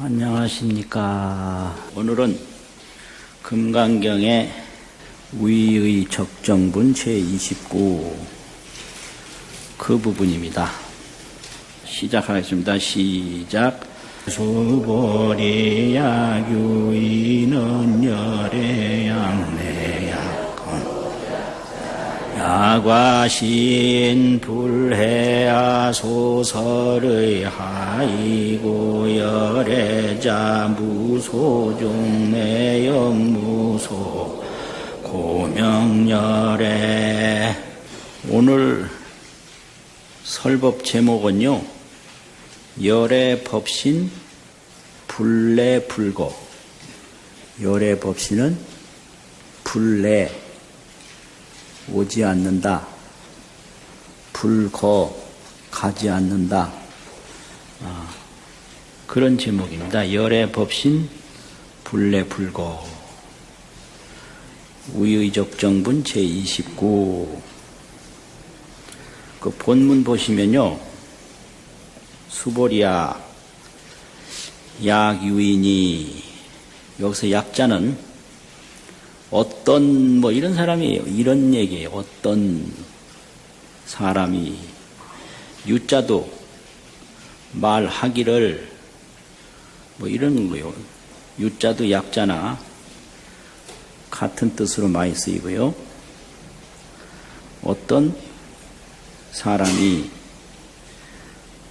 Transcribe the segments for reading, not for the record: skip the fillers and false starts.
안녕하십니까. 오늘은 금강경의 위의 적정분 제29 그 부분입니다. 시작하겠습니다. 시작. 수보리야 유의는 열애양매약건 야과신 불해야 소설의 하이고 열애자 무소중 내영무소 고명열애. 오늘 설법 제목은요, 열애법신 불례불고. 열애법신은 불례 오지 않는다, 불거 가지 않는다, 그런 제목입니다. 열애법신 불례불고. 위의적정분 제29. 그 본문 보시면요, 수보리야 약유인이, 여기서 약자는 어떤 이런 사람이에요. 이런 얘기예요. 어떤 사람이, 유자도 말하기를 이런 거요. 유자도 약자나 같은 뜻으로 많이 쓰이고요. 어떤 사람이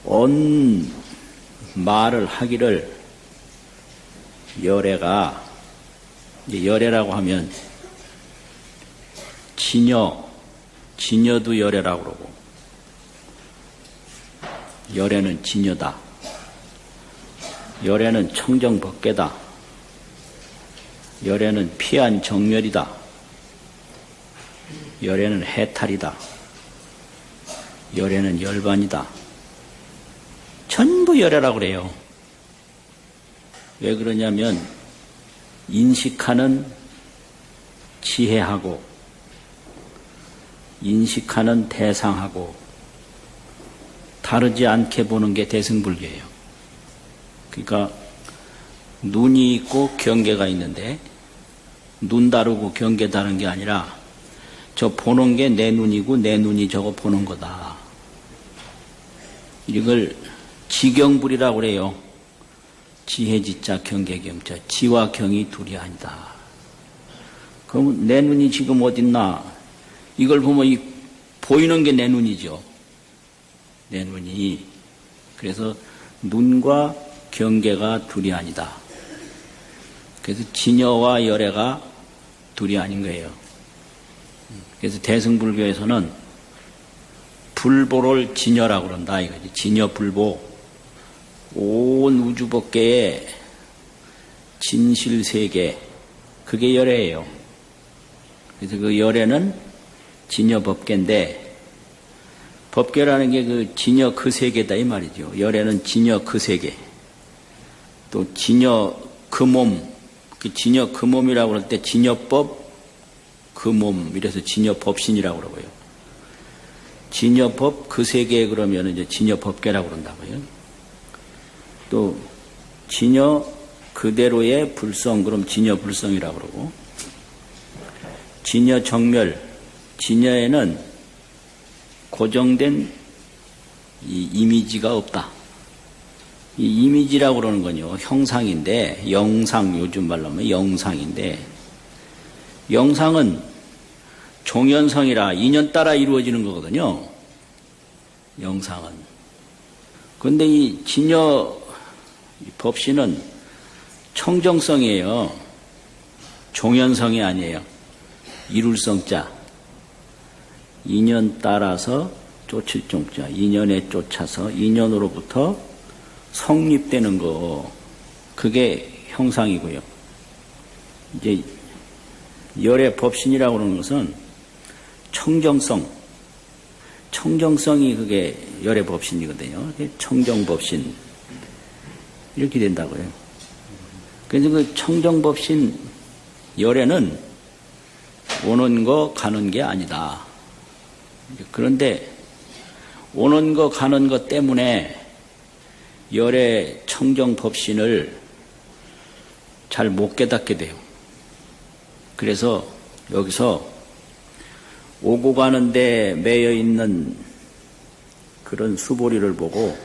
언 말을 하기를, 열애가, 열애라고 하면 진여도 열애라고 그러고, 열애는 진여다, 열애는 청정법계다, 열애는 피한 정멸이다, 열애는 해탈이다, 열애는 열반이다. 전부 열애라고 그래요. 왜 그러냐면 인식하는 지혜하고 인식하는 대상하고 다르지 않게 보는 게 대승불교예요. 그러니까 눈이 있고 경계가 있는데, 눈 다르고 경계 다른 게 아니라 저 보는 게 내 눈이고 내 눈이 저거 보는 거다. 이걸 지경불이라고 그래요. 지혜지자 경계경자, 지와 경이 둘이 아니다. 그럼 내 눈이 지금 어딨나? 이걸 보면 보이는 게 내 눈이죠. 내 눈이. 그래서 눈과 경계가 둘이 아니다. 그래서 진여와 열애가 둘이 아닌 거예요. 그래서 대승불교에서는 불보를 진여라고 그런다 이거지. 진여불보. 온 우주법계의 진실세계, 그게 열애예요. 그래서 그 열애는 진여법계인데, 법계라는 게 그 진여 그 세계다 이 말이죠. 열애는 진여 그 세계. 또 진여 그 몸, 그 진여 그 몸이라고 그럴 때 진여법 그 몸, 이래서 진여법신이라고 그러고요. 진여법 그 세계 그러면 이제 진여법계라고 그런다고요. 또 진여 그대로의 불성, 그럼 진여불성이라고 그러고, 진여정멸, 진여에는 고정된 이 이미지가 없다. 이 이미지라고 그러는 건요, 형상인데, 영상, 요즘 말로 하면 영상인데, 영상은 종연성이라 인연 따라 이루어지는 거거든요. 영상은. 그런데 이 진여 법신은 청정성이에요. 종연성이 아니에요. 이룰성자. 인연 따라서 쫓을 종자. 인연에 쫓아서 인연으로부터 성립되는 거. 그게 형상이고요. 이제 열애 법신이라고 하는 것은 청정성. 청정성이 그게 열애 법신이거든요. 청정법신. 이렇게 된다고요. 그래서 그 청정법신 열애는 오는 거 가는 게 아니다. 그런데 오는 거 가는 것 때문에 열의 청정법신을 잘 못 깨닫게 돼요. 그래서 여기서 오고 가는데 매여 있는 그런 수보리를 보고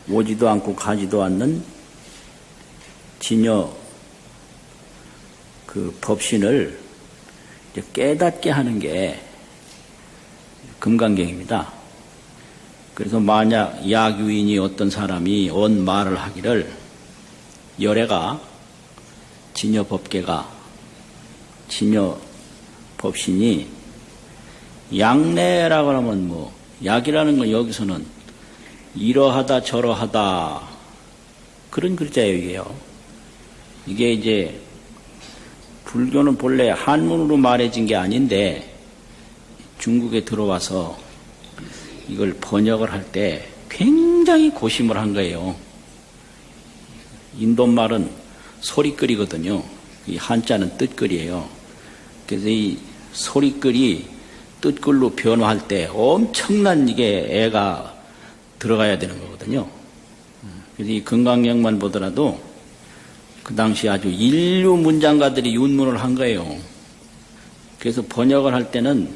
오지도 않고 가지도 않는 진여 그 법신을 이제 깨닫게 하는 게 금강경입니다. 그래서 만약 약유인이 어떤 사람이 온 말을 하기를 열애가 진여 법계가 진여 법신이 약내라고 하면 뭐 약이라는 건 여기서는 이러하다 저러하다 그런 글자예요. 이게요. 이게 이제 불교는 본래 한문으로 말해진 게 아닌데 중국에 들어와서 이걸 번역을 할 때 굉장히 고심을 한 거예요. 인도말은 소리글이거든요. 이 한자는 뜻글이에요. 그래서 이 소리글이 뜻글로 변화할 때 엄청난 이게 애가 들어가야 되는 거거든요. 그래서 이 금강경만 보더라도 그 당시 아주 인류 문장가들이 윤문을 한 거예요. 그래서 번역을 할 때는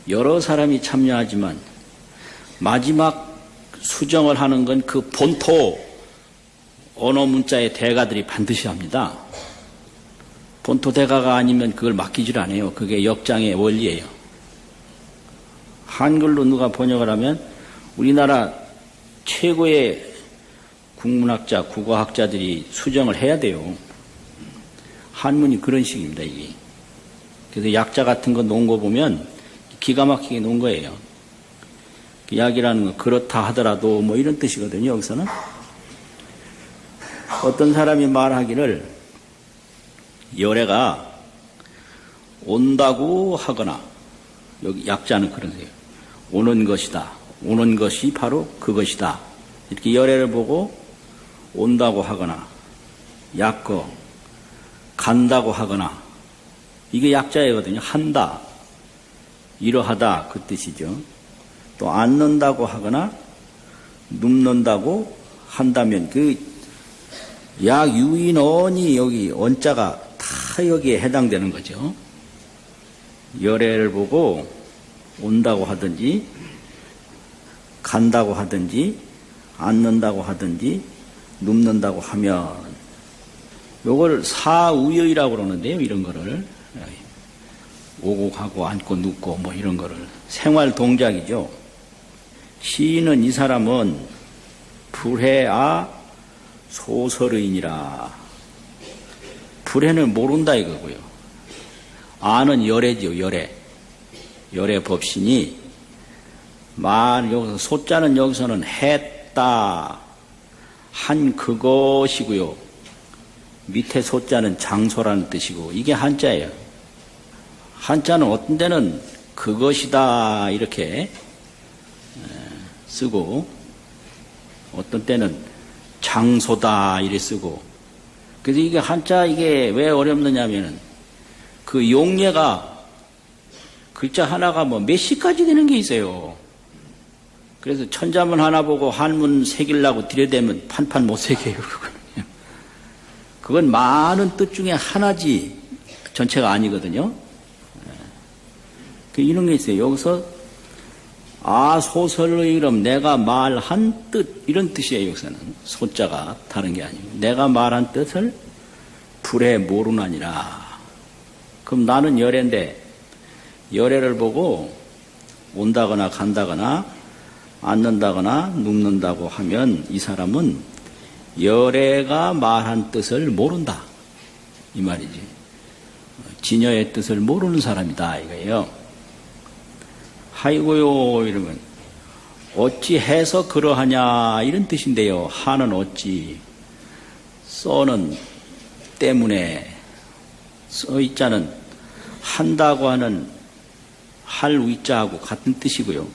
여러 사람이 참여하지만 마지막 수정을 하는 건 그 본토 언어 문자의 대가들이 반드시 합니다. 본토 대가가 아니면 그걸 맡기질 않아요. 그게 역장의 원리예요. 한글로 누가 번역을 하면 우리나라 최고의 국문학자, 국어학자들이 수정을 해야 돼요. 한문이 그런 식입니다, 이게. 그래서 약자 같은 거 놓은 거 보면 기가 막히게 놓은 거예요. 약이라는 건 그렇다 하더라도 뭐 이런 뜻이거든요, 여기서는. 어떤 사람이 말하기를 열애가 온다고 하거나, 여기 약자는 그러세요. 오는 것이다. 오는 것이 바로 그것이다. 이렇게 열애를 보고 온다고 하거나, 약거, 간다고 하거나, 이게 약자이거든요. 한다, 이러하다, 그 뜻이죠. 또 앉는다고 하거나, 눕는다고 한다면, 그 약유인언이 여기 언자가 다 여기에 해당되는 거죠. 열애를 보고 온다고 하든지, 간다고 하든지, 앉는다고 하든지, 눕는다고 하면, 요걸 사우여이라고 그러는데요, 이런 거를. 오고 가고 앉고 눕고 뭐 이런 거를. 생활 동작이죠. 시인은 이 사람은 불해아 소설의인이라. 불해는 모른다 이거고요. 아는 열애죠, 열애. 열애 법신이 여기서 소자는 여기서는 했다 한 그것이고요. 밑에 소자는 장소라는 뜻이고 이게 한자예요. 한자는 어떤 데는 그것이다 이렇게 쓰고 어떤 때는 장소다 이렇게 쓰고. 그래서 이게 한자 이게 왜 어렵느냐면은 그 용례가 글자 하나가 뭐 몇십 가지 되는 게 있어요. 그래서 천자문 하나 보고 한문 새기려고 들여대면 판판 못 새겨요. 그건 많은 뜻 중에 하나지 전체가 아니거든요. 이런 게 있어요. 여기서 소설의 이름 내가 말한 뜻 이런 뜻이에요. 여기서는 소자가 다른 게 아니고 내가 말한 뜻을 불에 모르나니라. 그럼 나는 열애인데 열애를 보고 온다거나 간다거나 앉는다거나 눕는다고 하면 이 사람은 열애가 말한 뜻을 모른다 이 말이지. 진여의 뜻을 모르는 사람이다 이거예요. 아이고요 이러면 어찌 해서 그러하냐 이런 뜻인데요. 하는 어찌, 써는 때문에, 써있자는 한다고 하는 할 위자하고 같은 뜻이고요.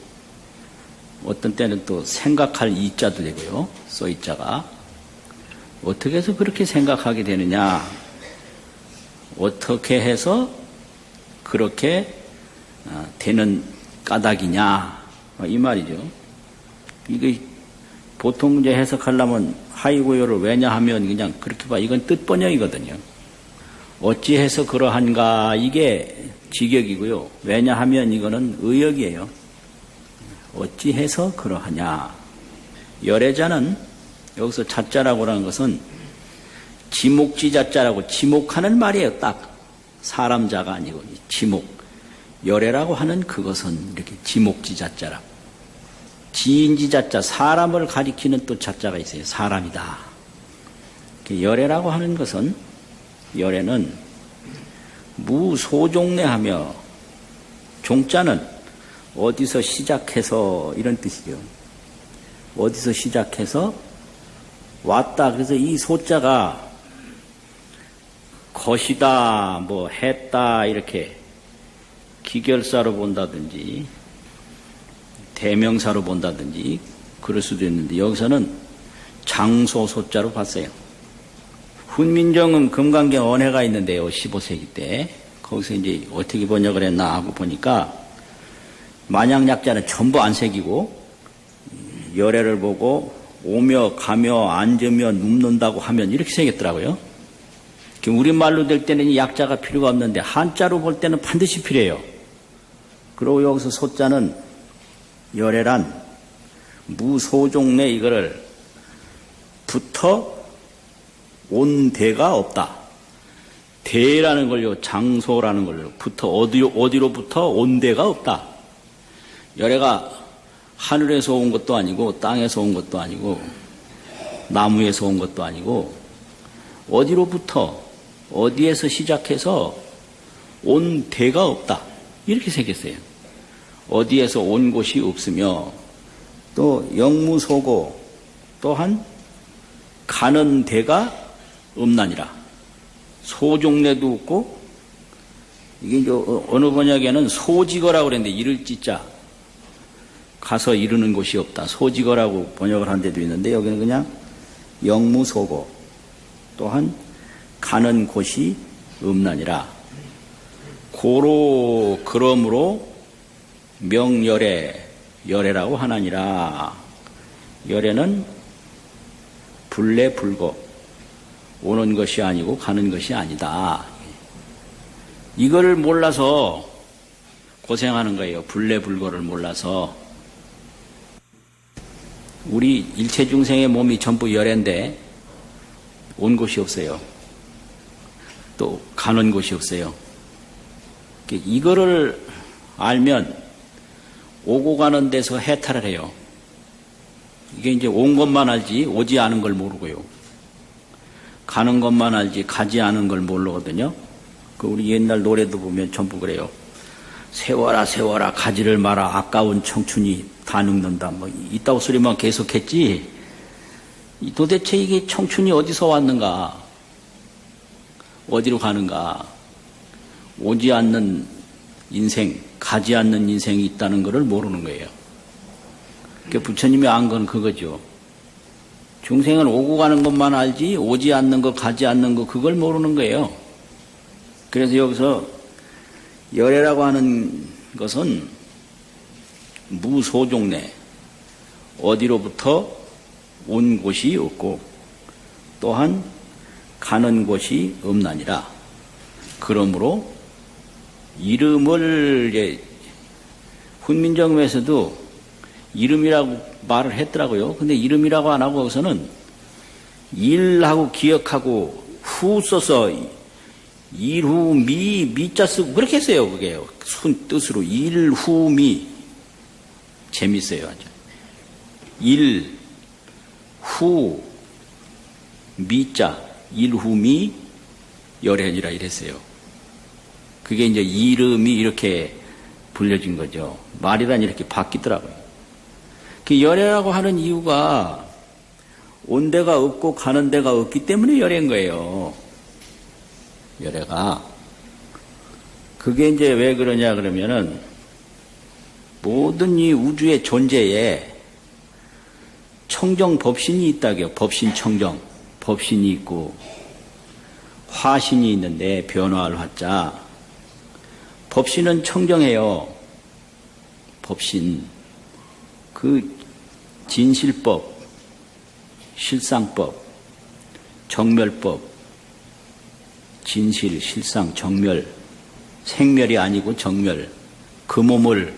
어떤 때는 또 생각할 이자도 되고요. 써있자가 어떻게 해서 그렇게 생각하게 되느냐, 어떻게 해서 그렇게 되는 까닭이냐 이 말이죠. 이게 보통 이제 해석하려면 하이고요를 왜냐하면 그냥 그렇게 봐. 이건 뜻번역이거든요. 어찌해서 그러한가 이게 직역이고요. 왜냐하면 이거는 의역이에요. 어찌해서 그러하냐. 열애자는 여기서 자자라고 하는 것은 지목지자자라고 지목하는 말이에요. 딱 사람자가 아니고 지목. 열애라고 하는 그것은 이렇게 지목지자자라고. 지인지자자 사람을 가리키는 또 자자가 있어요. 사람이다. 열애라고 하는 것은 열애는 무소종래하며 종자는 어디서 시작해서 이런 뜻이죠. 어디서 시작해서 왔다. 그래서 이 소자가 것이다, 뭐 했다 이렇게 기결사로 본다든지 대명사로 본다든지 그럴 수도 있는데 여기서는 장소 소자로 봤어요. 훈민정음 금강경 언해가 있는데요. 15세기 때 거기서 이제 어떻게 번역을 했나 하고 보니까 만약약자는 전부 안 새기고 열애를 보고 오며 가며 앉으며 눕는다고 하면 이렇게 새겼더라고요. 우리말로 될 때는 약자가 필요가 없는데 한자로 볼 때는 반드시 필요해요. 그리고 여기서 소자는 열애란 무소종래 이거를 붙어 온 대가 없다. 대라는 걸요, 장소라는 걸요, 붙어 어디로부터 온 대가 없다. 열애가 하늘에서 온 것도 아니고 땅에서 온 것도 아니고 나무에서 온 것도 아니고 어디로부터 어디에서 시작해서 온 대가 없다. 이렇게 새겼어요. 어디에서 온 곳이 없으며 또 영무소고 또한 가는 대가 없나니라. 소종래도 없고 이게 이제 어느 번역에는 소지거라고 그랬는데 이를 찌자 가서 이르는 곳이 없다. 소지거라고 번역을 한 데도 있는데 여기는 그냥 영무소고 또한 가는 곳이 없나니라. 고로 그러므로 명열애 열애라고 하나니라. 열애는 불례불거 오는 것이 아니고 가는 것이 아니다. 이거를 몰라서 고생하는 거예요. 불례불거를 몰라서. 우리 일체중생의 몸이 전부 열애인데 온 곳이 없어요. 또 가는 곳이 없어요. 이거를 알면 오고 가는 데서 해탈을 해요. 이게 이제 온 것만 알지 오지 않은 걸 모르고요. 가는 것만 알지 가지 않은 걸 모르거든요. 그 우리 옛날 노래도 보면 전부 그래요. 세워라 세워라 가지를 마라 아까운 청춘이 다 늙는다. 뭐 이따구 소리만 계속했지. 도대체 이게 청춘이 어디서 왔는가? 어디로 가는가? 오지 않는 인생, 가지 않는 인생이 있다는 것을 모르는 거예요. 그러니까 부처님이 안 건 그거죠. 중생은 오고 가는 것만 알지 오지 않는 것, 가지 않는 것 그걸 모르는 거예요. 그래서 여기서 열애라고 하는 것은 무소종래 어디로부터 온 곳이 없고 또한 가는 곳이 없나니라. 그러므로 이름을 이제 훈민정음에서도 이름이라고 말을 했더라고요. 근데 이름이라고 안 하고 여기서는 일하고 기억하고 후 써서 일후 미자 쓰고 그렇게 했어요. 그게 순 뜻으로 일후미 재밌어요. 아주 일후 미자 일후미 열애니라 이랬어요. 그게 이제 이름이 이렇게 불려진 거죠. 말이란 이렇게 바뀌더라고요. 그 열애라고 하는 이유가 온 데가 없고 가는 데가 없기 때문에 열애인 거예요. 열애가. 그게 이제 왜 그러냐 그러면은 모든 이 우주의 존재에 청정 법신이 있다고요. 법신 청정. 법신이 있고 화신이 있는데 변화할 화자. 법신은 청정해요. 법신. 그 진실법, 실상법, 정멸법, 진실, 실상, 정멸, 생멸이 아니고 정멸, 그 몸을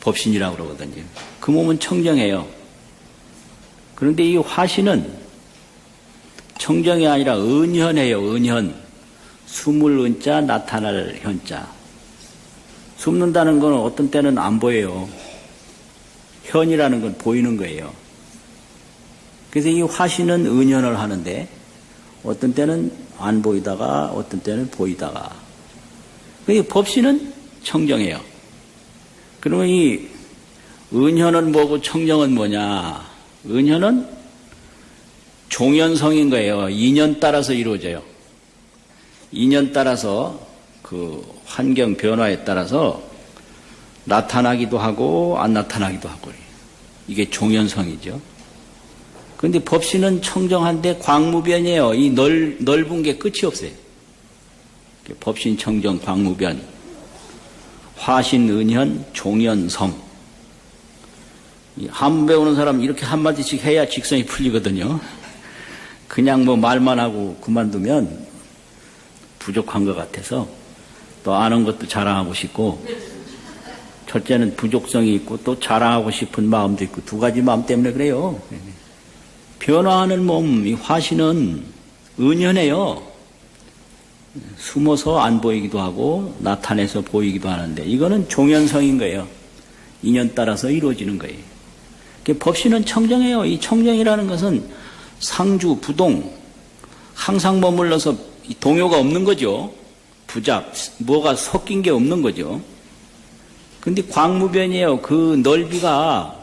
법신이라고 그러거든요. 그 몸은 청정해요. 그런데 이 화신은 청정이 아니라 은현해요. 은현. 숨을 은자, 나타날 현자. 숨는다는 건 어떤 때는 안 보여요. 현이라는 건 보이는 거예요. 그래서 이 화신은 은현을 하는데 어떤 때는 안 보이다가 어떤 때는 보이다가. 이 법신은 청정해요. 그러면 이 은현은 뭐고 청정은 뭐냐? 은현은 종연성인 거예요. 인연 따라서 이루어져요. 인연 따라서 그 환경 변화에 따라서 나타나기도 하고 안 나타나기도 하고 이게 종연성이죠. 그런데 법신은 청정한데 광무변이에요. 이 넓은 게 끝이 없어요. 법신 청정 광무변, 화신 은현 종연성. 한문 배우는 사람 이렇게 한마디씩 해야 직성이 풀리거든요. 그냥 뭐 말만 하고 그만두면 부족한 것 같아서 또 아는 것도 자랑하고 싶고, 첫째는 부족성이 있고 또 자랑하고 싶은 마음도 있고 두 가지 마음 때문에 그래요. 변화하는 몸, 이 화신은 은연해요. 숨어서 안 보이기도 하고 나타내서 보이기도 하는데 이거는 종연성인 거예요. 인연 따라서 이루어지는 거예요. 법신은 청정해요. 이 청정이라는 것은 상주, 부동, 항상 머물러서 동요가 없는 거죠. 부작, 뭐가 섞인 게 없는 거죠. 근데 광무변이에요. 그 넓이가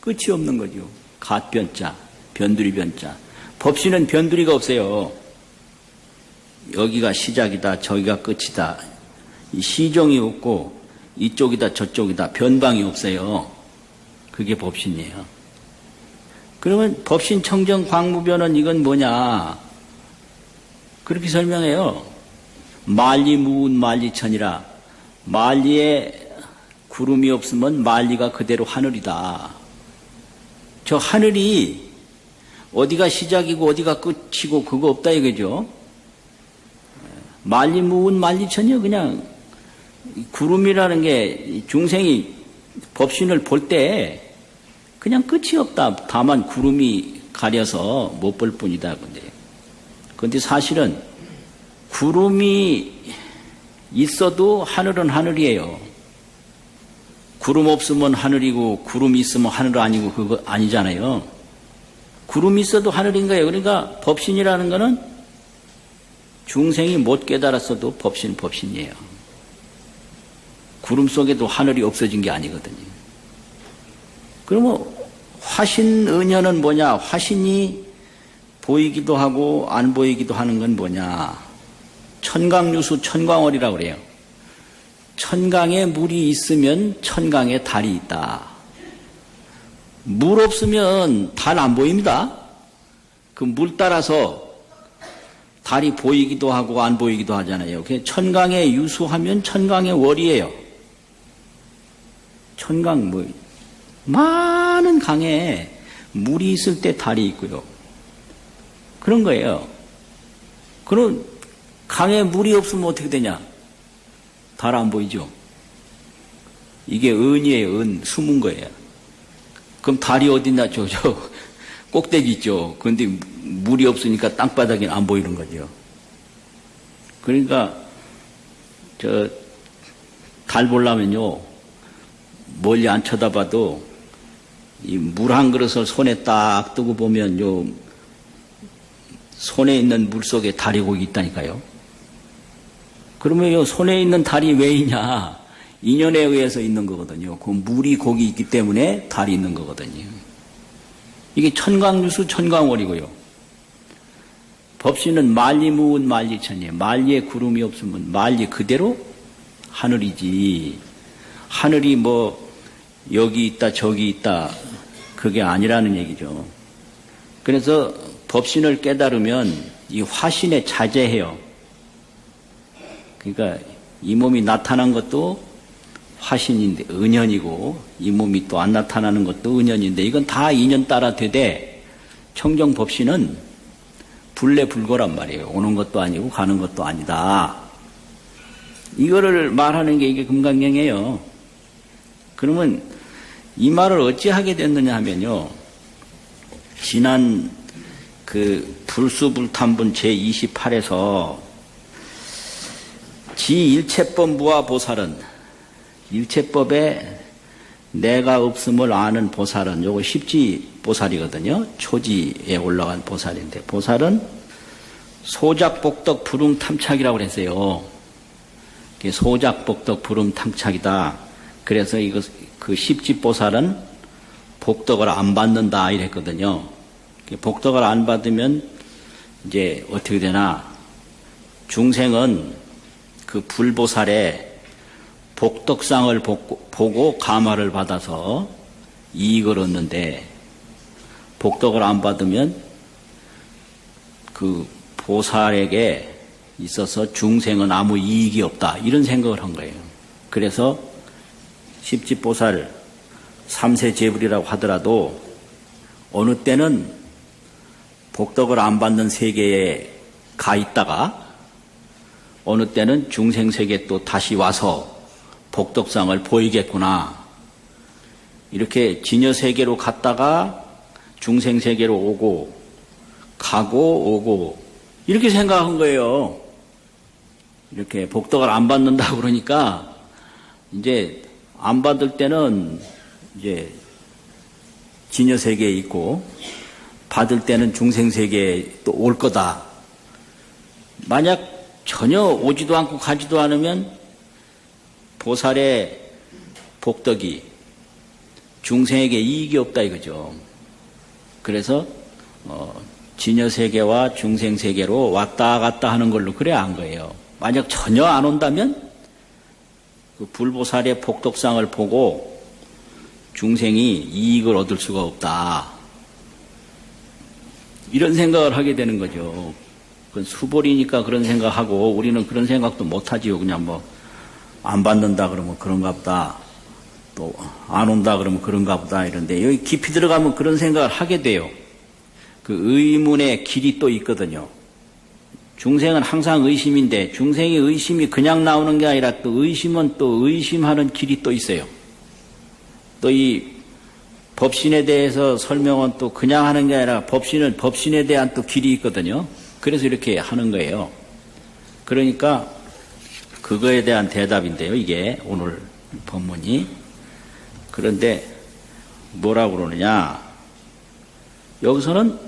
끝이 없는 거죠. 갓변자, 변두리 변자. 법신은 변두리가 없어요. 여기가 시작이다, 저기가 끝이다. 이 시종이 없고 이쪽이다, 저쪽이다. 변방이 없어요. 그게 법신이에요. 그러면 법신 청정 광무변은 이건 뭐냐? 그렇게 설명해요. 만리 무운 만리천이라. 만리에 구름이 없으면 만리가 그대로 하늘이다. 저 하늘이 어디가 시작이고 어디가 끝이고 그거 없다 이거죠. 만리 무운 만리천이요. 그냥 구름이라는 게 중생이 법신을 볼 때 그냥 끝이 없다. 다만 구름이 가려서 못 볼 뿐이다. 근데 사실은 구름이 있어도 하늘은 하늘이에요. 구름 없으면 하늘이고 구름 있으면 하늘 아니고 그거 아니잖아요. 구름이 있어도 하늘인 거예요. 그러니까 법신이라는 거는 중생이 못 깨달았어도 법신이에요. 구름 속에도 하늘이 없어진 게 아니거든요. 그러면 화신 은연은 뭐냐? 화신이 보이기도 하고 안 보이기도 하는 건 뭐냐? 천강유수 천광월이라고 그래요. 천강에 물이 있으면 천강에 달이 있다. 물 없으면 달 안 보입니다. 그 물 따라서 달이 보이기도 하고 안 보이기도 하잖아요. 천강에 유수하면 천강의 월이에요. 천강 많은 강에 물이 있을 때 달이 있고요. 그런 거예요. 그럼 강에 물이 없으면 어떻게 되냐? 달 안 보이죠? 이게 은이에요. 은, 숨은 거예요. 그럼 달이 어딨나? 저 꼭대기 있죠. 그런데 물이 없으니까 땅바닥에 안 보이는 거죠. 그러니까 달 보려면요, 멀리 안 쳐다봐도 이 물 한 그릇을 손에 딱 뜨고 보면 요 손에 있는 물 속에 달이 거기 있다니까요. 그러면 요 손에 있는 달이 왜 있냐? 인연에 의해서 있는 거거든요. 그 물이 거기 있기 때문에 달이 있는 거거든요. 이게 천강유수 천광월이고요. 법신은 만리무운 만리천이에요. 만리에 구름이 없으면 만리 그대로 하늘이지. 하늘이 뭐 여기 있다 저기 있다 그게 아니라는 얘기죠. 그래서 법신을 깨달으면 이 화신에 자제해요. 그러니까 이 몸이 나타난 것도 화신인데 은연이고 이 몸이 또 안 나타나는 것도 은연인데 이건 다 인연 따라 되되 청정법신은 불례불거란 말이에요. 오는 것도 아니고 가는 것도 아니다. 이거를 말하는 게 이게 금강경이에요. 그러면 이 말을 어찌하게 됐느냐 하면요. 지난 그 불수불탄분 제28에서 지일체법 무아보살은 일체법에 내가 없음을 아는 보살은 요거 십지보살이거든요. 초지에 올라간 보살인데 보살은 소작복덕 불응탐착이라고 그랬어요. 소작복덕 불응탐착이다. 그래서 이거 그 십지보살은 복덕을 안 받는다 이랬거든요. 복덕을 안 받으면 이제 어떻게 되나 중생은 그 불보살의 복덕상을 보고 감화를 받아서 이익을 얻는데 복덕을 안 받으면 그 보살에게 있어서 중생은 아무 이익이 없다 이런 생각을 한 거예요. 그래서 십지보살 3세 제불이라고 하더라도 어느 때는 복덕을 안 받는 세계에 가 있다가 어느 때는 중생세계에 또 다시 와서 복덕상을 보이겠구나. 이렇게 진여세계로 갔다가 중생세계로 오고 가고 오고 이렇게 생각한 거예요. 이렇게 복덕을 안 받는다 그러니까 이제 안 받을 때는 이제 진여세계에 있고 받을 때는 중생세계에 또 올 거다. 만약 전혀 오지도 않고 가지도 않으면 보살의 복덕이 중생에게 이익이 없다 이거죠. 그래서 진여세계와 중생세계로 왔다 갔다 하는 걸로 그래 안 거예요. 만약 전혀 안 온다면 그 불보살의 복덕상을 보고 중생이 이익을 얻을 수가 없다. 이런 생각을 하게 되는 거죠. 그건 수벌이니까 그런 생각하고 우리는 그런 생각도 못하지요. 그냥 뭐 안 받는다 그러면 그런가 보다. 또 안 온다 그러면 그런가 보다 이런데 여기 깊이 들어가면 그런 생각을 하게 돼요. 그 의문의 길이 또 있거든요. 중생은 항상 의심인데 중생의 의심이 그냥 나오는 게 아니라 또 의심은 또 의심하는 길이 또 있어요. 또 이 법신에 대해서 설명은 또 그냥 하는 게 아니라 법신은 법신에 대한 또 길이 있거든요. 그래서 이렇게 하는 거예요. 그러니까 그거에 대한 대답인데요. 이게 오늘 법문이. 그런데 뭐라고 그러느냐. 여기서는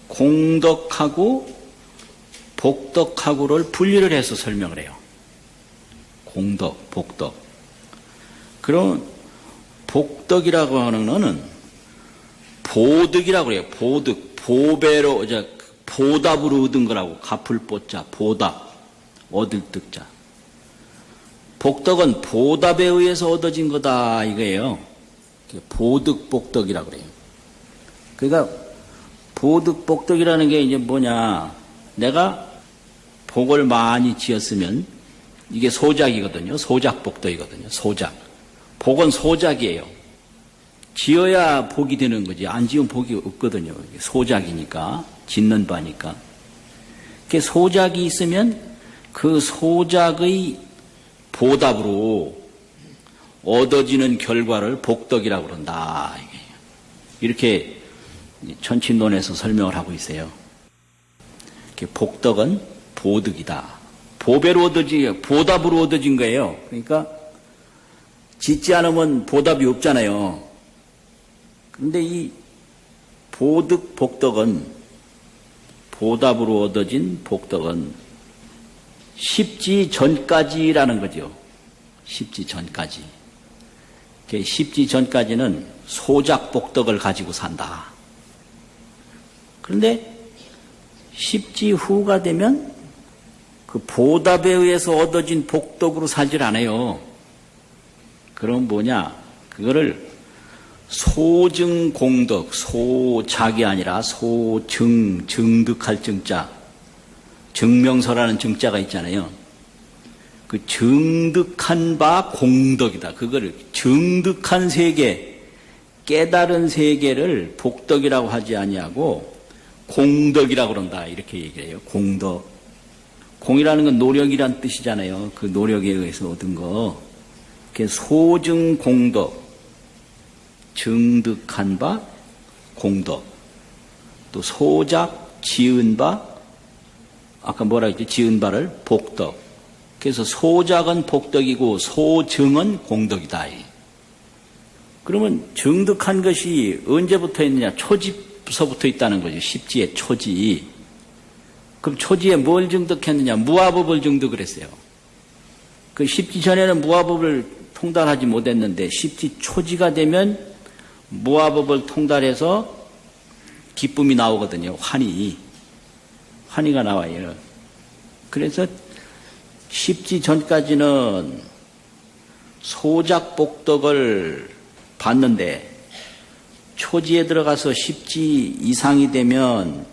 공덕하고 복덕하고를 분리를 해서 설명을 해요. 공덕, 복덕. 그럼 복덕이라고 하는 거는 보득이라고 그래요. 보득, 보배로, 이제 보답으로 얻은 거라고. 갚을 보자, 보답, 얻을 득자. 복덕은 보답에 의해서 얻어진 거다 이거예요. 보득, 복덕이라고 그래요. 그러니까 보득, 복덕이라는 게 이제 뭐냐. 내가 복을 많이 지었으면 이게 소작이거든요. 소작복덕이거든요. 소작. 복은 소작이에요. 지어야 복이 되는 거지. 안 지으면 복이 없거든요. 소작이니까. 짓는 바니까. 소작이 있으면 그 소작의 보답으로 얻어지는 결과를 복덕이라고 그런다. 이렇게 천친론에서 설명을 하고 있어요. 복덕은 보득이다. 보배로 얻어진, 보답으로 얻어진 거예요. 그러니까 짓지 않으면 보답이 없잖아요. 그런데 이 보득 복덕은 보답으로 얻어진 복덕은 십지 전까지라는 거죠. 십지 전까지. 십지 전까지는 소작 복덕을 가지고 산다. 그런데 십지 후가 되면 그 보답에 의해서 얻어진 복덕으로 살질 않아요. 그럼 뭐냐? 그거를 소증공덕, 소작이 아니라 소증, 증득할 증자, 증명서라는 증자가 있잖아요. 그 증득한 바 공덕이다. 그거를 증득한 세계, 깨달은 세계를 복덕이라고 하지 아니하고 공덕이라고 그런다 이렇게 얘기해요. 공덕. 공이라는 건 노력이란 뜻이잖아요. 그 노력에 의해서 얻은 거. 소증 공덕, 증득한 바 공덕, 또 소작 지은 바, 아까 뭐라 했지? 지은 바를 복덕. 그래서 소작은 복덕이고 소증은 공덕이다. 그러면 증득한 것이 언제부터 있느냐? 초지서부터 있다는 거죠. 십지의 초지. 그럼 초지에 뭘 증득했느냐? 무아법을 증득을 했어요. 그 십지 전에는 무아법을 통달하지 못했는데 십지 초지가 되면 무아법을 통달해서 기쁨이 나오거든요. 환희가 나와요. 그래서 십지 전까지는 소작복덕을 받는데 초지에 들어가서 십지 이상이 되면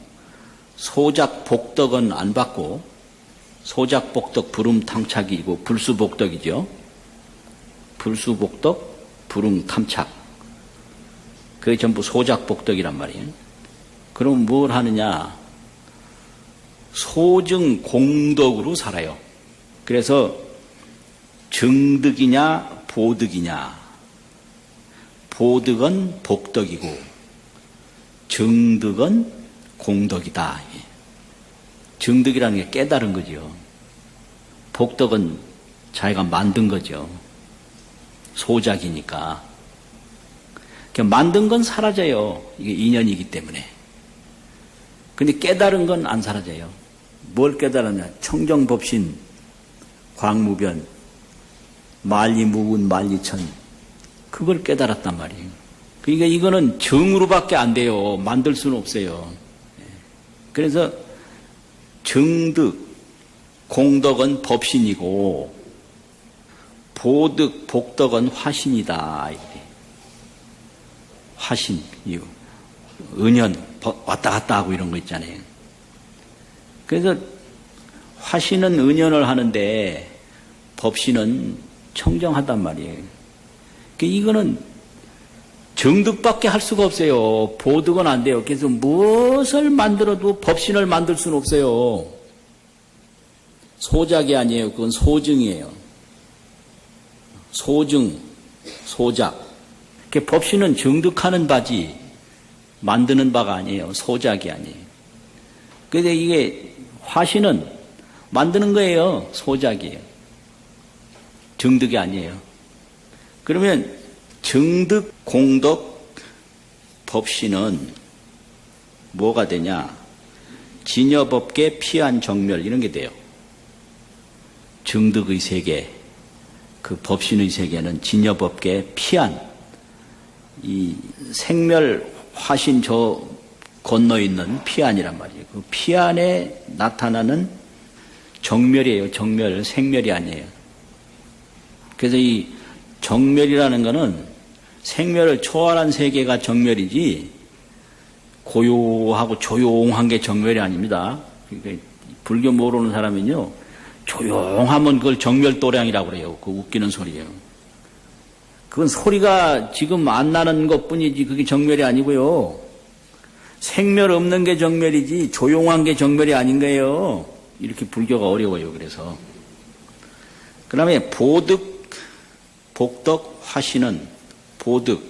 소작복덕은 안 받고 소작복덕 불음탐착이고 불수복덕이죠. 불수복덕 불음탐착 그게 전부 소작복덕이란 말이에요. 그럼 뭘 하느냐? 소증 공덕으로 살아요. 그래서 증득이냐 보득이냐. 보득은 복덕이고 증득은 공덕이다. 증득이라는 게 깨달은 거죠. 복덕은 자기가 만든 거죠. 소작이니까. 만든 건 사라져요. 이게 인연이기 때문에. 근데 깨달은 건 안 사라져요. 뭘 깨달았냐? 청정법신, 광무변, 만리무군, 만리천. 그걸 깨달았단 말이에요. 그러니까 이거는 정으로밖에 안 돼요. 만들 수는 없어요. 그래서 증득, 공덕은 법신이고 보득, 복덕은 화신이다. 화신, 은연, 왔다 갔다 하고 이런 거 있잖아요. 그래서 화신은 은연을 하는데 법신은 청정하단 말이에요. 이거는 정득밖에 할 수가 없어요. 보득은 안 돼요. 그래서 무엇을 만들어도 법신을 만들 수는 없어요. 소작이 아니에요. 그건 소증이에요. 소증, 소작. 법신은 정득하는 바지 만드는 바가 아니에요. 소작이 아니에요. 그런데 이게 화신은 만드는 거예요. 소작이에요. 정득이 아니에요. 그러면 정득, 공덕, 법신은 뭐가 되냐? 진여법계, 피안, 정멸 이런 게 돼요. 정득의 세계, 그 법신의 세계는 진여법계, 피안, 이 생멸, 화신 저 건너 있는 피안이란 말이에요. 그 피안에 나타나는 정멸이에요. 정멸, 생멸이 아니에요. 그래서 이 정멸이라는 것은 생멸을 초월한 세계가 정멸이지 고요하고 조용한 게 정멸이 아닙니다. 그러니까 불교 모르는 사람은요 조용하면 그걸 정멸도량이라고 그래요. 그 웃기는 소리예요. 그건 소리가 지금 안 나는 것뿐이지 그게 정멸이 아니고요. 생멸 없는 게 정멸이지 조용한 게 정멸이 아닌 거예요. 이렇게 불교가 어려워요. 그래서 그 다음에 보득, 복덕, 화신은 보득,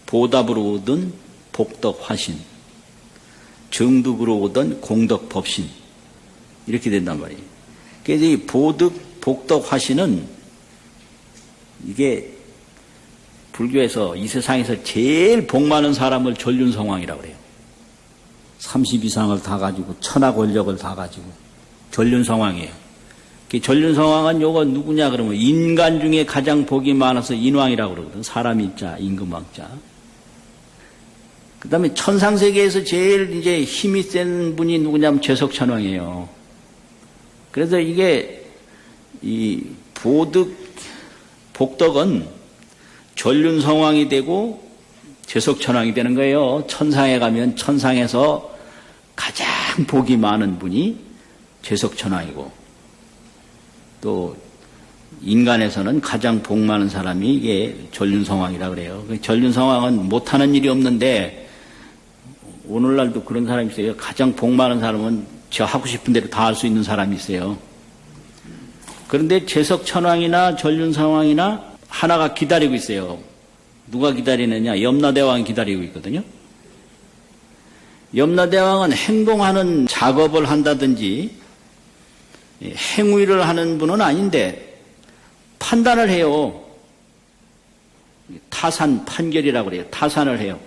보답으로 얻은 복덕, 화신, 정득으로 얻은 공덕, 법신 이렇게 된단 말이에요. 그래서 이 보득, 복덕, 화신은 이게 불교에서 이 세상에서 제일 복 많은 사람을 전륜성왕이라고 그래요. 30 이상을 다 가지고 천하 권력을 다 가지고 전륜성왕이에요. 전륜성왕은 요거 누구냐 그러면 인간 중에 가장 복이 많아서 인왕이라고 그러거든. 사람 인자, 임금왕자. 그 다음에 천상세계에서 제일 이제 힘이 센 분이 누구냐면 죄석천왕이에요. 그래서 이게 이 보득, 복덕은 전륜성왕이 되고 죄석천왕이 되는 거예요. 천상에 가면 천상에서 가장 복이 많은 분이 죄석천왕이고 또 인간에서는 가장 복 많은 사람이 이게 전륜성왕이라 그래요. 전륜성왕은 못하는 일이 없는데 오늘날도 그런 사람이 있어요. 가장 복 많은 사람은 저 하고 싶은 대로 다 할 수 있는 사람이 있어요. 그런데 재석천왕이나 전륜성왕이나 하나가 기다리고 있어요. 누가 기다리느냐? 염라대왕이 기다리고 있거든요. 염라대왕은 행동하는 작업을 한다든지 행위를 하는 분은 아닌데 판단을 해요. 타산 판결이라고 그래요. 타산을 해요.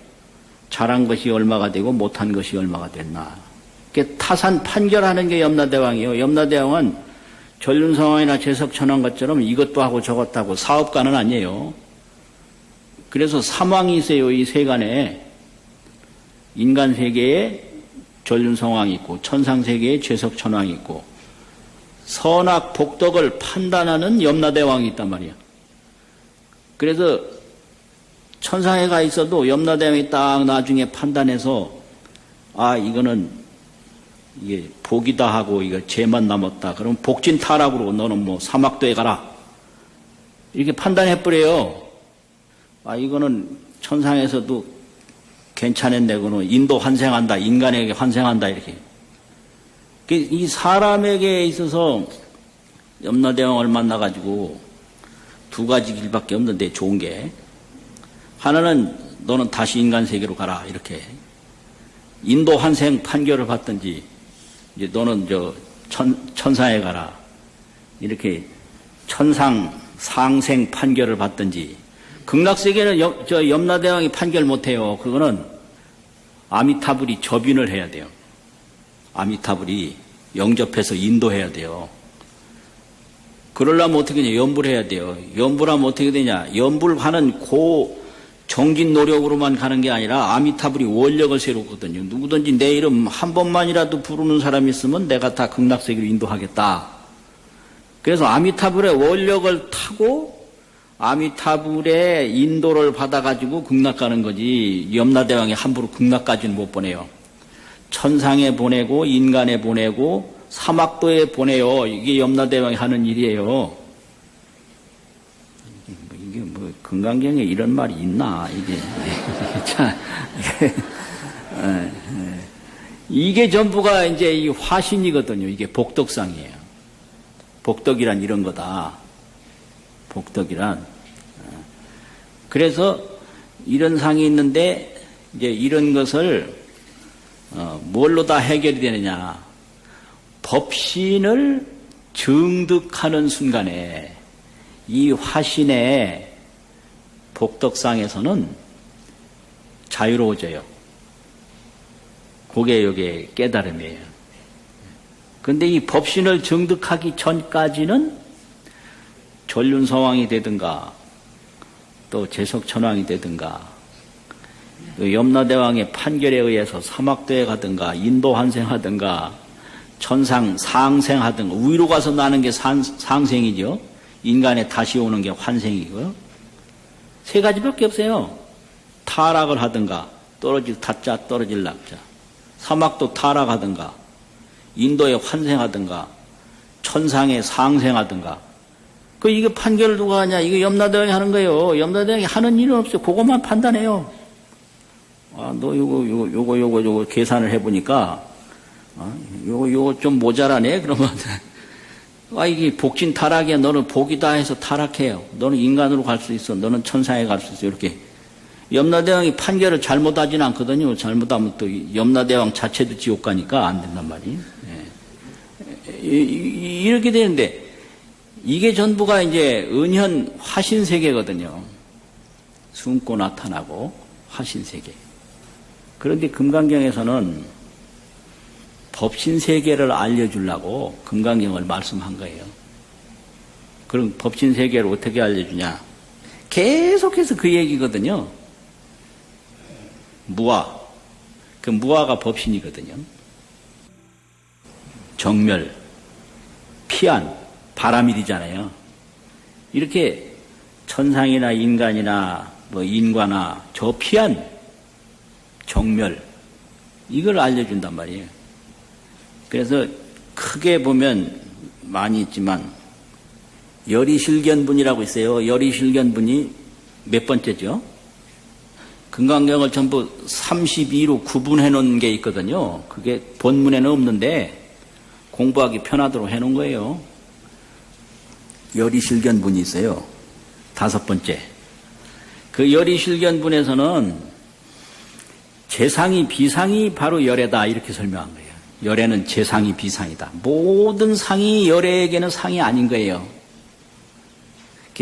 잘한 것이 얼마가 되고 못한 것이 얼마가 됐나. 타산 판결하는 게 염라대왕이에요. 염라대왕은 전륜성왕이나 재석천왕 것처럼 이것도 하고 저것도 하고 사업가는 아니에요. 그래서 삼왕이 있어요. 이 세간에. 인간 세계에 전륜성왕이 있고 천상 세계에 재석천왕이 있고 선악 복덕을 판단하는 염라대왕이 있단 말이야. 그래서 천상에 가 있어도 염라대왕이 딱 나중에 판단해서 아 이거는 이게 복이다 하고 이거 죄만 남았다. 그럼 복진타락으로 너는 뭐 사막도에 가라. 이렇게 판단해버려요. 아 이거는 천상에서도 괜찮은데 그거는 인도 환생한다. 인간에게 환생한다. 이렇게. 이 사람에게 있어서 염라대왕을 만나가지고 두 가지 길밖에 없는데 좋은 게 하나는 너는 다시 인간 세계로 가라. 이렇게. 인도 환생 판결을 받든지 이제 너는 천상에 가라. 이렇게 천상 상생 판결을 받든지 극락세계는 염라대왕이 판결 못해요. 그거는 아미타불이 접인을 해야 돼요. 아미타불이 영접해서 인도해야 돼요. 그러려면 어떻게 되냐? 연불해야 돼요. 연불하면 어떻게 되냐? 연불하는 정진 노력으로만 가는 게 아니라 아미타불이 원력을 세우거든요. 누구든지 내 이름 한 번만이라도 부르는 사람이 있으면 내가 다 극락세계로 인도하겠다. 그래서 아미타불의 원력을 타고 아미타불의 인도를 받아가지고 극락 가는 거지 염라대왕이 함부로 극락까지는 못 보내요. 천상에 보내고 인간에 보내고 사막도에 보내요. 이게 염라대왕이 하는 일이에요. 이게 뭐 금강경에 이런 말이 있나 이게 참 이게 전부가 이제 이 화신이거든요. 이게 복덕상이에요. 복덕이란 이런 거다. 복덕이란. 그래서 이런 상이 있는데 이제 이런 것을 뭘로 다 해결이 되느냐. 법신을 증득하는 순간에 이 화신의 복덕상에서는 자유로워져요. 그게 여기에 깨달음이에요. 그런데 이 법신을 증득하기 전까지는 전륜성왕이 되든가 또 재석천왕이 되든가 염라대왕의 판결에 의해서 사막도에 가든가 인도 환생하든가 천상 상생하든가 위로 가서 나는 게 상생이죠. 인간에 다시 오는 게 환생이고요. 세 가지밖에 없어요. 타락을 하든가 떨어질 타자 떨어질 낙자 사막도 타락하든가 인도에 환생하든가 천상에 상생하든가 이게 판결을 누가 하냐? 이거 염라대왕이 하는 거예요. 염라대왕이 하는 일은 없어요. 그것만 판단해요. 아, 너 요거 계산을 해보니까, 요거 좀 모자라네? 그러면, 이게 복진 타락이야. 너는 복이다 해서 타락해요. 너는 인간으로 갈 수 있어. 너는 천상에 갈 수 있어. 이렇게. 염라대왕이 판결을 잘못하진 않거든요. 잘못하면 또 염라대왕 자체도 지옥 가니까 안 된단 말이에요. 예. 이렇게 되는데, 이게 전부가 이제 은현 화신세계거든요. 숨고 나타나고 화신세계. 그런데 금강경에서는 법신세계를 알려주려고 금강경을 말씀한 거예요. 그럼 법신세계를 어떻게 알려주냐? 계속해서 그 얘기거든요. 무아. 그 무아가 법신이거든요. 정멸, 피안, 바람일이잖아요. 이렇게 천상이나 인간이나 뭐 인과나 저 피안, 정멸 이걸 알려준단 말이에요. 그래서 크게 보면 많이 있지만 열이실견분이라고 있어요. 열이실견분이 몇 번째죠? 금강경을 전부 32로 구분해 놓은 게 있거든요. 그게 본문에는 없는데 공부하기 편하도록 해 놓은 거예요. 열이실견분이 있어요. 5번째. 그 열이실견분에서는 재상이 비상이 바로 열애다 이렇게 설명한 거예요. 열애는 재상이 비상이다. 모든 상이 열애에게는 상이 아닌 거예요.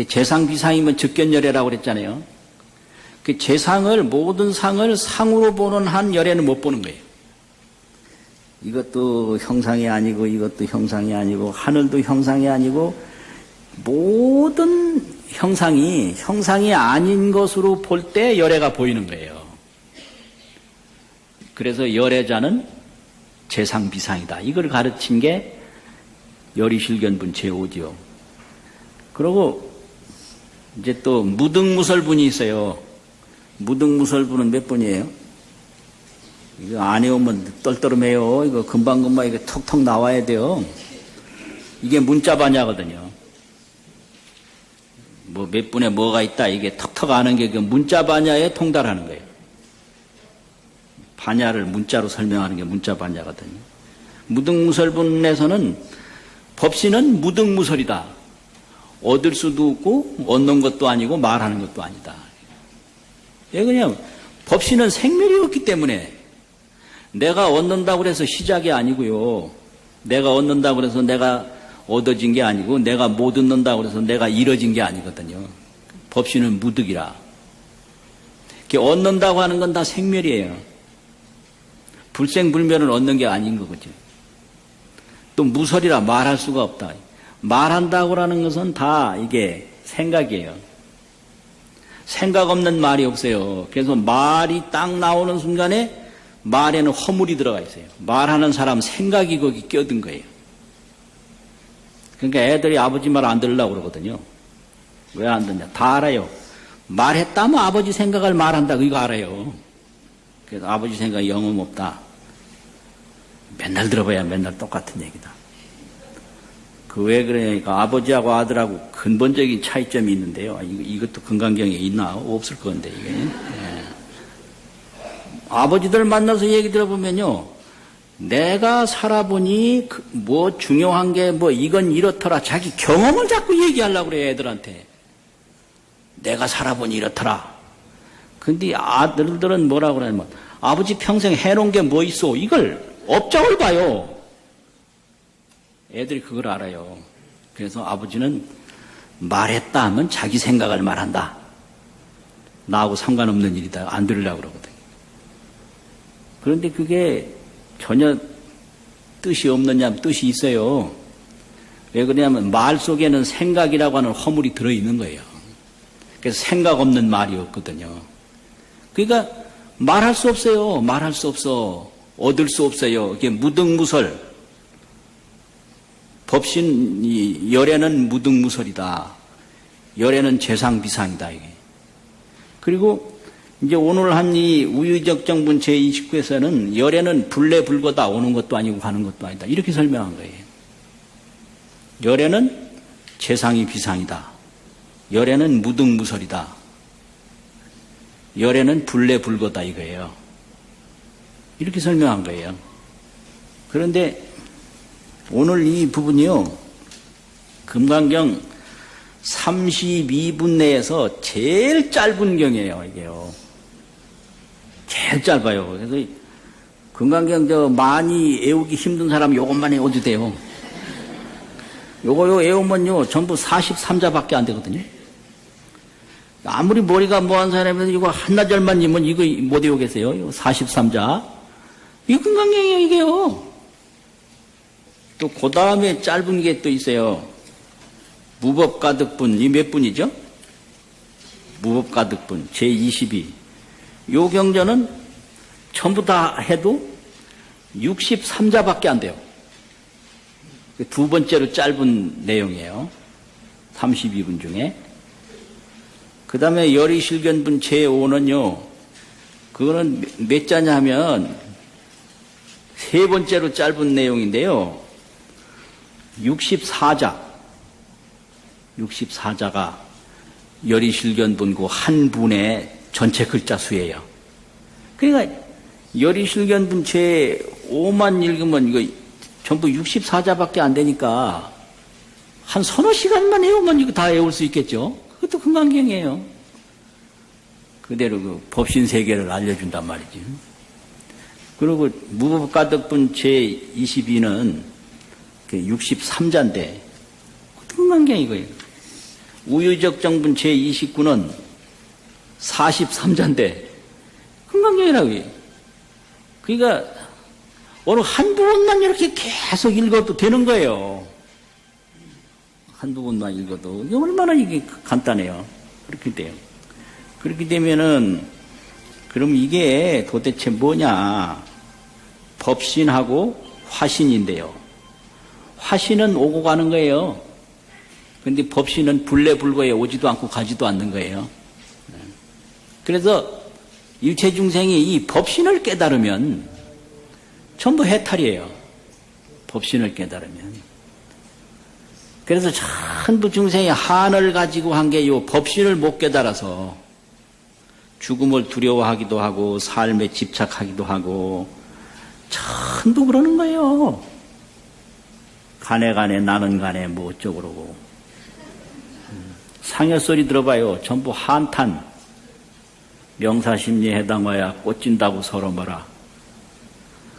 재상 비상이면 즉견열애라고 그랬잖아요. 그 재상을 모든 상을 상으로 보는 한 열애는 못 보는 거예요. 이것도 형상이 아니고 이것도 형상이 아니고 하늘도 형상이 아니고 모든 형상이 아닌 것으로 볼 때 열애가 보이는 거예요. 그래서 열애자는 재상 비상이다. 이걸 가르친 게 열이실견분 제5지요. 그리고 이제 또 무등무설분이 있어요. 무등무설분은 몇 분이에요? 이거 안 해오면 떨떠름해요. 이거 금방금방 이거 턱턱 나와야 돼요. 이게 문자반야거든요. 뭐 몇 분에 뭐가 있다 이게 턱턱 아는 게 그 문자반야에 통달하는 거예요. 반야를 문자로 설명하는 게 문자반야거든요. 무등무설분에서는 법신은 무등무설이다. 얻을 수도 없고 얻는 것도 아니고 말하는 것도 아니다. 예, 그냥 법신은 생멸이 없기 때문에 내가 얻는다고 해서 시작이 아니고요. 내가 얻는다고 해서 내가 얻어진 게 아니고 내가 못 얻는다고 해서 내가 이뤄진 게 아니거든요. 법신은 무득이라. 얻는다고 하는 건 다 생멸이에요. 불생불멸은 얻는 게 아닌 거죠. 또 무설이라 말할 수가 없다. 말한다고 하는 것은 다 이게 생각이에요. 생각 없는 말이 없어요. 그래서 말이 딱 나오는 순간에 말에는 허물이 들어가 있어요. 말하는 사람 생각이 거기 껴든 거예요. 그러니까 애들이 아버지 말 안 들으려고 그러거든요. 왜 안 듣냐? 다 알아요. 말했다면 아버지 생각을 말한다. 이거 알아요. 그래서 아버지 생각이 영험 없다. 맨날 들어봐야 맨날 똑같은 얘기다. 그 왜 그러니까 아버지하고 아들하고 근본적인 차이점이 있는데요. 이것도 금강경에 있나? 없을 건데 이게. 네. 아버지들 만나서 얘기 들어보면요. 내가 살아보니 뭐 중요한 게 뭐 이건 이렇더라. 자기 경험을 자꾸 얘기하려고 그래요. 애들한테. 내가 살아보니 이렇더라. 근데 아들들은 뭐라고 그러냐면 아버지 평생 해놓은 게 뭐 있어. 이걸 업적을 봐요. 애들이 그걸 알아요. 그래서 아버지는 말했다 하면 자기 생각을 말한다. 나하고 상관없는 일이다. 안 들으려고 그러거든요. 그런데 그게 전혀 뜻이 없느냐 뜻이 있어요. 왜 그러냐면 말 속에는 생각이라고 하는 허물이 들어있는 거예요. 그래서 생각 없는 말이 없거든요. 그러니까 말할 수 없어요. 말할 수 없어. 얻을 수 없어요. 이게 무등무설. 법신, 열애는 무등무설이다. 열애는 재상비상이다, 이게. 그리고 이제 오늘 한 이 우유적정분 제29에서는 열애는 불례불거다. 오는 것도 아니고 가는 것도 아니다. 이렇게 설명한 거예요. 열애는 재상이 비상이다. 열애는 무등무설이다. 열애는 불례불거다, 이거예요. 이렇게 설명한 거예요. 그런데 오늘 이 부분이요, 금강경 32분 내에서 제일 짧은 경이에요, 이게요. 제일 짧아요. 그래서 금강경 많이 애우기 힘든 사람 요것만 애워도 돼요. 요거 애우면요, 전부 43자밖에 안 되거든요. 아무리 머리가 뭐한 사람이라도 이거 한나절만 이면 이거 못 외우겠어요. 이거 43자. 이거 금강경이에요, 이게요. 또 그 다음에 짧은 게 또 있어요. 무법가득분, 이 몇 분이죠? 무법가득분, 제22. 요 경전은 전부 다 해도 63자밖에 안 돼요. 두 번째로 짧은 내용이에요. 32분 중에. 그 다음에 열이실견분 제5는요, 그거는 몇 자냐 하면 세 번째로 짧은 내용인데요. 64자. 64자가 열이실견분 한 분의 전체 글자 수예요. 그러니까 열이실견분 제 5만 읽으면 이거 전부 64자밖에 안 되니까 한 서너 시간만 외우면 이거 다 외울 수 있겠죠. 그것도 금강경이에요. 그대로 그 법신 세계를 알려준단 말이지. 그리고 무법가득분 제22는 63자인데 그것도 금강경이고요. 우유적정분 제29는 43자인데 금강경이라고요. 그러니까 어느 한 부분만 이렇게 계속 읽어도 되는 거예요. 한 부분만 읽어도 이게 얼마나 이게 간단해요. 그렇게 돼요. 그렇게 되면은 그럼 이게 도대체 뭐냐? 법신하고 화신인데요. 화신은 오고 가는 거예요. 근데 법신은 불레불거에 오지도 않고 가지도 않는 거예요. 그래서 일체중생이 이 법신을 깨달으면 전부 해탈이에요. 법신을 깨달으면. 그래서 전부 중생이 한을 가지고 한 게 이 법신을 못 깨달아서 죽음을 두려워하기도 하고 삶에 집착하기도 하고 전부 그러는 거예요. 간에 나는 간에 뭐 어쩌고 그러고. 상여소리 들어봐요. 전부 한탄. 명사심리 해당화야 꽂힌다고 서로 뭐라.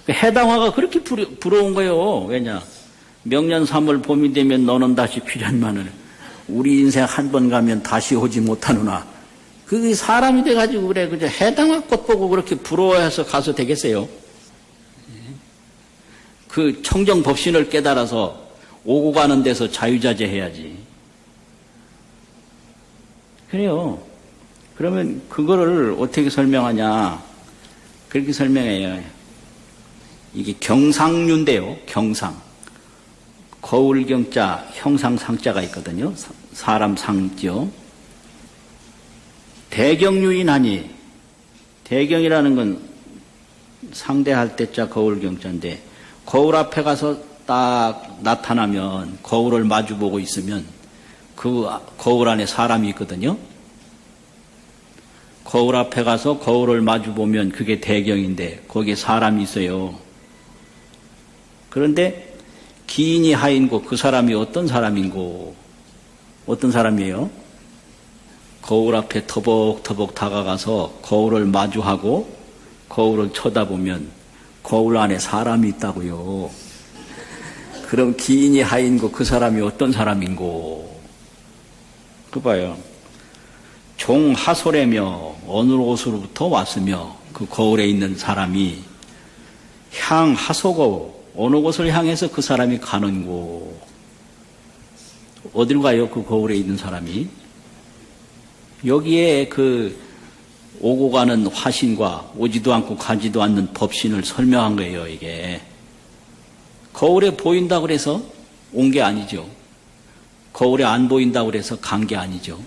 해당화가 그렇게 부러운 거예요. 왜냐? 명년 3월 봄이 되면 너는 다시 필연만을 우리 인생 한 번 가면 다시 오지 못하노나. 그게 사람이 돼가지고 그래. 그저 해당화 꽃 보고 그렇게 부러워해서 가서 되겠어요? 그 청정법신을 깨달아서 오고 가는 데서 자유자재해야지. 그래요. 그러면 그거를 어떻게 설명하냐? 그렇게 설명해요. 이게 경상류인데요. 경상. 거울경자, 형상상자가 있거든요. 사람 상죠. 대경류인하니, 대경이라는 건 상대할 때자 거울경자인데, 거울 앞에 가서 딱 나타나면, 거울을 마주보고 있으면, 그 거울 안에 사람이 있거든요. 거울 앞에 가서 거울을 마주보면 그게 대경인데, 거기에 사람이 있어요. 그런데, 기인이 하인고 그 사람이 어떤 사람인고, 어떤 사람이에요? 거울 앞에 터벅터벅 다가가서 거울을 마주하고 거울을 쳐다보면 거울 안에 사람이 있다고요. 그럼 기인이 하인고 그 사람이 어떤 사람인고? 그 봐요. 종하솔에며 어느 곳으로부터 왔으며 그 거울에 있는 사람이 향하소고 어느 곳을 향해서 그 사람이 가는고. 어디로 가요? 그 거울에 있는 사람이. 여기에 그 오고 가는 화신과 오지도 않고 가지도 않는 법신을 설명한 거예요, 이게. 거울에 보인다고 그래서 온 게 아니죠. 거울에 안 보인다고 그래서 간 게 아니죠.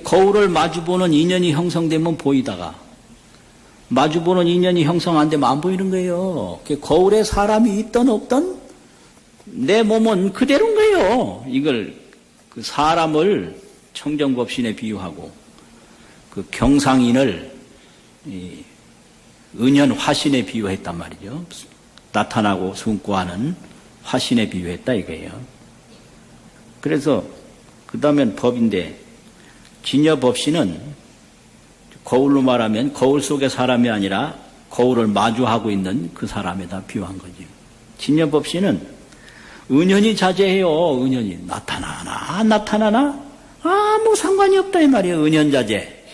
거울을 마주보는 인연이 형성되면 보이다가 마주보는 인연이 형성 안 되면 안 보이는 거예요. 거울에 사람이 있던 없던 내 몸은 그대로인 거예요. 이걸 그 사람을 청정법신에 비유하고 그 경상인을 은연 화신에 비유했단 말이죠. 나타나고 숨고하는 화신에 비유했다 이거예요. 그래서 그 다음엔 법인데 진여법신은 거울로 말하면 거울 속의 사람이 아니라 거울을 마주하고 있는 그 사람에다 비유한 거죠. 진여법신은 은연이 자제해요. 은연이 나타나나 안 나타나나 아무 상관이 없다 이 말이에요. 은연자제.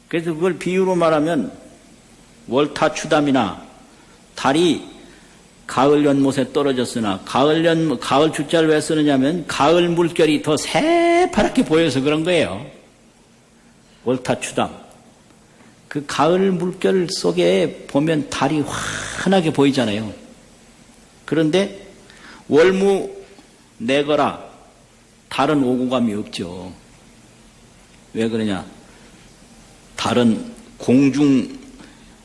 그래서 그걸 비유로 말하면 월타추담이나 달이 가을 연못에 떨어졌으나 가을 주자를 왜 쓰느냐면 가을 물결이 더 새파랗게 보여서 그런 거예요. 월타추담. 그 가을 물결 속에 보면 달이 환하게 보이잖아요. 그런데 월무 내거라 달은 오고 감이 없죠. 왜 그러냐? 달은 공중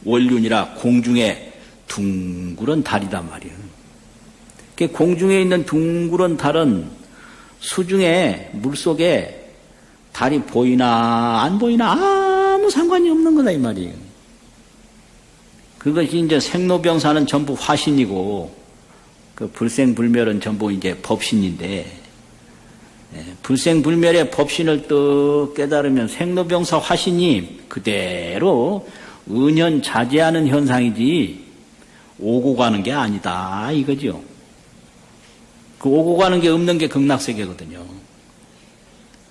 원륜이라 공중에 둥그런 달이단 말이에요. 공중에 있는 둥그런 달은 수중에 물속에 달이 보이나 안 보이나 아무 상관이 없는 거다 이 말이에요. 그것이 이제 생로병사는 전부 화신이고 그 불생불멸은 전부 이제 법신인데 불생불멸의 법신을 또 깨달으면 생로병사 화신이 그대로 은연자재하는 현상이지 오고 가는 게 아니다 이거죠. 그 오고 가는 게 없는 게 극락세계거든요.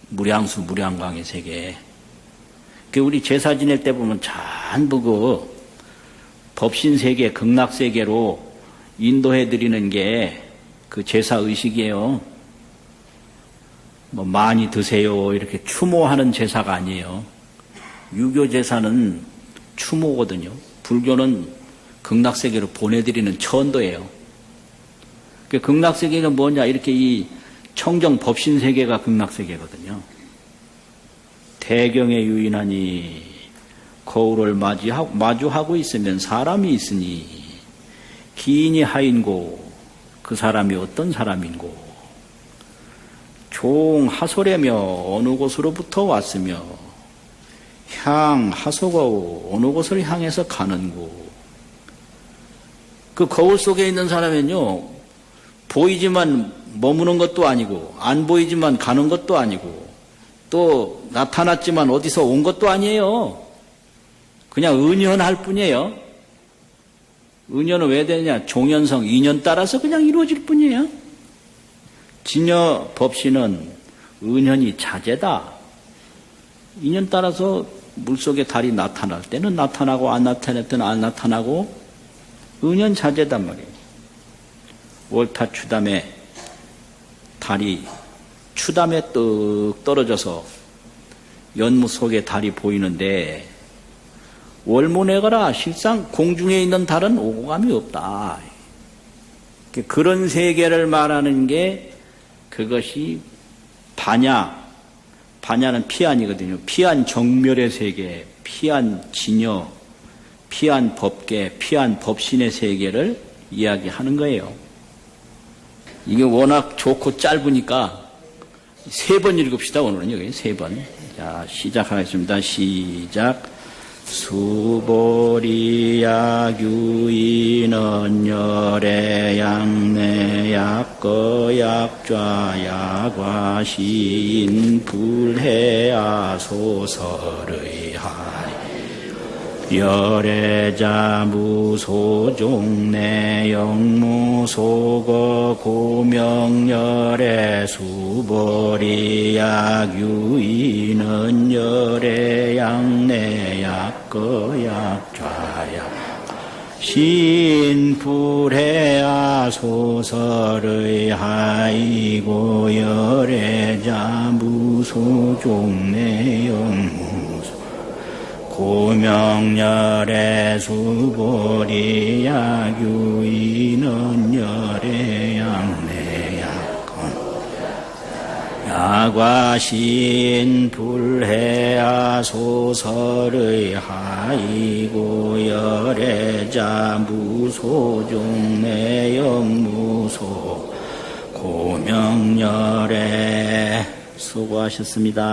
무량수 무량광의 세계. 그 우리 제사 지낼 때 보면 전부 그 법신세계 극락세계로 인도해 드리는 게 그 제사 의식이에요. 뭐 많이 드세요 이렇게 추모하는 제사가 아니에요. 유교 제사는 추모거든요. 불교는 극락세계로 보내드리는 천도예요. 그 극락세계가 뭐냐 이렇게 이 청정 법신세계가 극락세계거든요. 대경에 유인하니 거울을 마주하고 있으면 사람이 있으니 기인이 하인고 그 사람이 어떤 사람인고 종 하소래며 어느 곳으로부터 왔으며 향 하소고 어느 곳을 향해서 가는고. 그 거울 속에 있는 사람은요 보이지만 머무는 것도 아니고 안 보이지만 가는 것도 아니고 또 나타났지만 어디서 온 것도 아니에요. 그냥 은연할 뿐이에요. 은연은 왜 되냐? 종연성, 인연 따라서 그냥 이루어질 뿐이에요. 진여 법신은 은연이 자재다. 인연 따라서 물속에 달이 나타날 때는 나타나고 안 나타날 때는 안 나타나고 은연 자재단 말이에요. 월타 추담에 달이 추담에 떡 떨어져서 연무 속에 달이 보이는데 월모내거라 실상 공중에 있는 달은 오고 감이 없다. 그런 세계를 말하는 게 그것이 반야는 피안이거든요. 피안 정멸의 세계, 피안 진여, 피안 법계, 피안 법신의 세계를 이야기하는 거예요. 이게 워낙 좋고 짧으니까 3번 읽읍시다. 오늘은 여기 3번. 자, 시작하겠습니다. 시작. 수보리약유인은 열애약내약거약좌약과시인 불해아소설의 하이 열애자 무소종내 영무소거 고명열애 수보리약유인은 열애약내약거약좌약 신불해아소설의 하이고 열애자 무소종내 영무소 고명열애 수보리약유인은 열애약내약건 야과신 불해아소설의 하이고 열애자 무소종내 영무소 고명열애 수고하셨습니다.